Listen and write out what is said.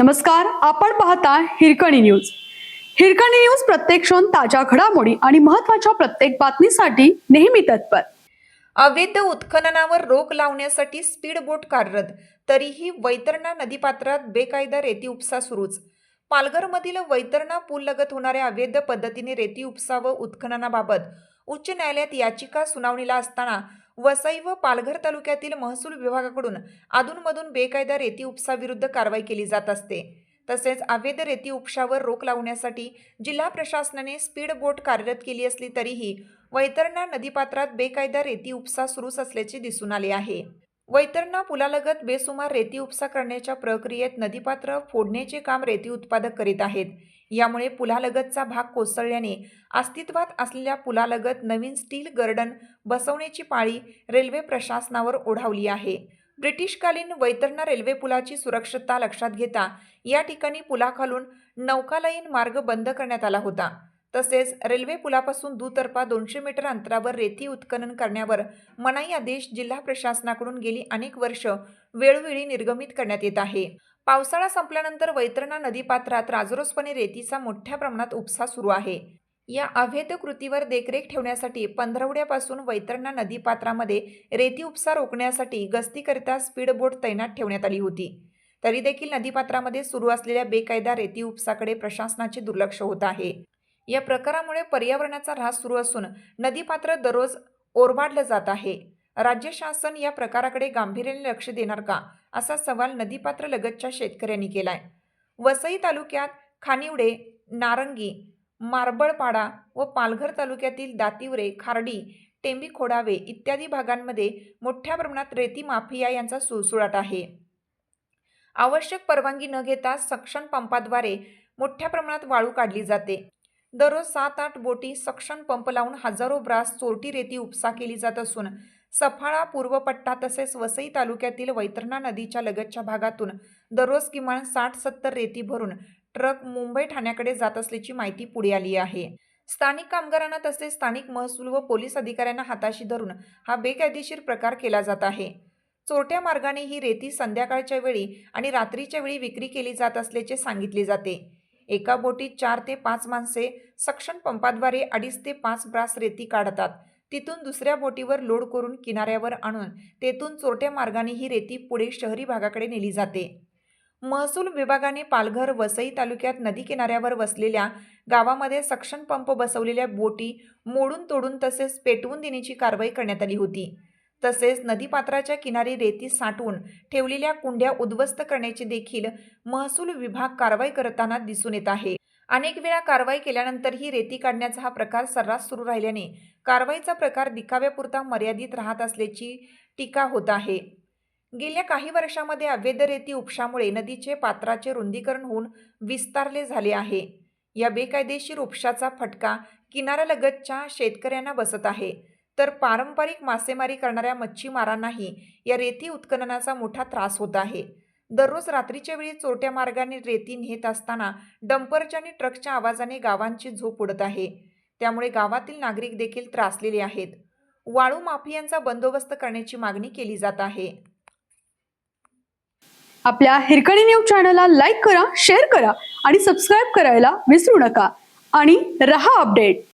नमस्कार, आपण पाहता हिरकणी न्यूज. हिरकणी न्यूज प्रत्येक क्षण ताज्या घडामोडी आणि महत्त्वाच्या प्रत्येक बातमीसाठी नेहमी तत्पर. अवैध उत्खननावर रोख लावण्यासाठी स्पीड बोट कार्यरत, तरीही वैतरणा नदीपात्रात बेकायदा रेती उपसा सुरूच. पालघरमधील वैतरणा पूल लगत होणाऱ्या अवैध पद्धतीने रेती उपसा व उत्खननाबाबत उच्च न्यायालयात याचिका सुनावणीला असताना वसई व पालघर तालुक्यातील महसूल विभागाकडून अधूनमधून बेकायदा रेती उपसाविरुद्ध कारवाई केली जात असते. तसेच अवैध रेती उपशावर रोख लावण्यासाठी जिल्हा प्रशासनाने स्पीड बोट कार्यरत केली असली तरीही वैतरणा नदीपात्रात बेकायदा रेती उपसा सुरूच असल्याचे दिसून आले आहे. वैतरणा पुलालगत बेसुमार रेती उपसा करण्याच्या प्रक्रियेत नदीपात्र फोडण्याचे काम रेती उत्पादक करीत आहेत. यामुळे पुलालगतचा भाग कोसळल्याने अस्तित्वात असलेल्या पुलालगत नवीन स्टील गर्डन बसवण्याची पाळी रेल्वे प्रशासनावर ओढावली आहे. ब्रिटिशकालीन वैतरणा रेल्वे पुलाची सुरक्षितता लक्षात घेता या ठिकाणी पुलाखालून नौकालयीन मार्ग बंद करण्यात आला होता. तसेच रेल्वे पुलापासून दुतर्फा 200 मीटर अंतरावर रेती उत्खनन करण्यावर मनाई आदेश जिल्हा प्रशासनाकडून गेली अनेक वर्ष वेळोवेळी निर्गमित करण्यात येत आहे. पावसाळा संपल्यानंतर वैतरणा नदीपात्रात राजरोसपणे रेतीचा मोठ्या प्रमाणात उपसा सुरू आहे. या अवैध कृतीवर देखरेख ठेवण्यासाठी पंधरवड्यापासून वैतरणा नदीपात्रामध्ये रेती उपसा रोखण्यासाठी गस्तीकरिता स्पीड बोट तैनात ठेवण्यात आली होती. तरी देखील नदीपात्रामध्ये सुरू असलेल्या बेकायदा रेती उपसाकडे प्रशासनाचे दुर्लक्ष होत आहे. या प्रकारामुळे पर्यावरणाचा ऱ्हास सुरू असून नदीपात्र दररोज ओरबाडलं जात आहे. राज्य शासन या प्रकाराकडे गांभीर्याने लक्ष देणार का, असा सवाल नदीपात्र लगतच्या शेतकऱ्यांनी केलाय. वसई तालुक्यात खानिवडे, नारंगी, मारबळपाडा व पालघर तालुक्यातील दातिवरे, खार्डी, टेंबी खोडावे इत्यादी भागांमध्ये मोठ्या प्रमाणात रेती माफिया यांचा सुळसुळाट आहे. आवश्यक परवानगी न घेता सक्शन पंपाद्वारे मोठ्या प्रमाणात वाळू काढली जाते. दररोज 7-8 बोटी सक्शन पंप लावून हजारो ब्रास चोरटी रेती उपसा केली जात असून सफाळा, पूर्व पट्टा तसेच वसई तालुक्यातील वैतरणा नदीच्या लगतच्या भागातून दररोज किमान 60-70 रेती भरून ट्रक मुंबई ठाण्याकडे जात असल्याची माहिती पुढे आली आहे. स्थानिक कामगारांना तसेच स्थानिक महसूल व पोलीस अधिकाऱ्यांना हाताशी धरून हा बेकायदेशीर प्रकार केला जात आहे. चोरट्या मार्गाने ही रेती संध्याकाळच्या वेळी आणि रात्रीच्या वेळी विक्री केली जात असल्याचे सांगितले जाते. एका बोटीत 4 ते 5 माणसे सक्शन पंपाद्वारे 2.5 ते 5 ब्रास रेती काढतात. तिथून दुसऱ्या बोटीवर लोड करून किनाऱ्यावर आणून तेथून चोरट्या मार्गाने ही रेती पुढे शहरी भागाकडे नेली जाते. महसूल विभागाने पालघर, वसई तालुक्यात नदी किनाऱ्यावर वसलेल्या गावामध्ये सक्शन पंप बसवलेल्या बोटी मोडून तोडून तसेच पेटवून देण्याची कारवाई करण्यात आली होती. तसेच नदीपात्राच्या किनारी रेती साठवून ठेवलेल्या कुंड्या उद्ध्वस्त करण्याची देखील महसूल विभाग कारवाई करताना दिसून येत आहे. अनेक वेळा कारवाई केल्यानंतर ही रेती काढण्याचा हा प्रकार सर्रास सुरू राहिल्याने कारवाईचा प्रकार दिखाव्यापुरता मर्यादित राहत असल्याची टीका होत आहे. गेल्या काही वर्षांमध्ये अवैध रेती उपशामुळे नदीचे पात्राचे रुंदीकरण होऊन विस्तारले झाले आहे. या बेकायदेशीर उपशाचा फटका किनाऱ्यालगतच्या शेतकऱ्यांना बसत आहे, तर पारंपरिक मासेमारी करणाऱ्या मच्छीमारांनाही या रेती उत्खननाचा मोठा त्रास होत आहे. दररोज रात्रीच्या वेळी चोरट्या मार्गाने रेती नेत असताना डंपरच्या आणि ट्रकच्या आवाजाने गावांची झोप उडत आहे. त्यामुळे गावातील नागरिक देखील त्रासलेले आहेत. वाळू माफियांचा बंदोबस्त करण्याची मागणी केली जात आहे. आपल्या हिरकणी न्यूज चॅनलला लाईक करा, शेअर करा आणि सबस्क्राईब करायला विसरू नका. आणि रहा अपडेट.